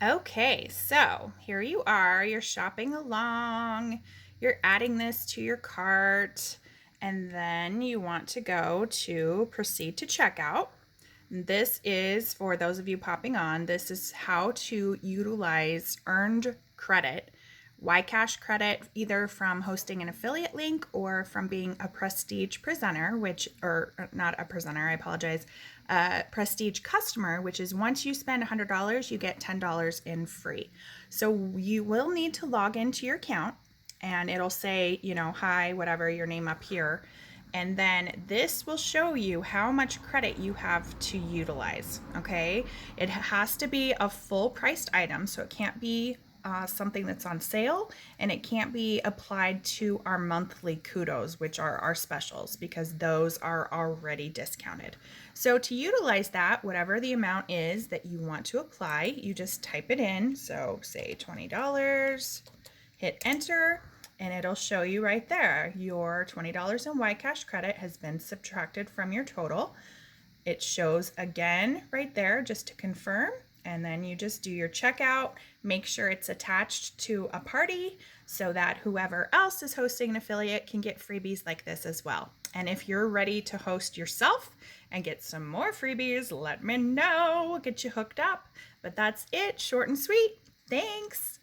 Okay, so here you are, you're shopping along, you're adding this to your cart, and then you want to go to proceed to checkout. This is, for those of you popping on, this is how to utilize earned credit, Ycash credit, either from hosting an affiliate link or from being a prestige presenter, or not a presenter, I apologize, prestige customer, which is once you spend $100, you get $10 in free. So you will need to log into your account and it'll say, hi, whatever, your name up here. And then this will show you how much credit you have to utilize, okay? It has to be a full priced item, so it can't be something that's on sale, and it can't be applied to our monthly kudos, which are our specials, because those are already discounted. So to utilize that, whatever the amount is that you want to apply, you just type it in. So say $20, hit enter, and it'll show you right there. Your $20 in Ycash credit has been subtracted from your total. It shows again right there just to confirm, and then you just do your checkout. Make sure it's attached to a party so that whoever else is hosting an affiliate can get freebies like this as well. And if you're ready to host yourself and get some more freebies, let me know. We'll get you hooked up. But that's it, short and sweet. Thanks.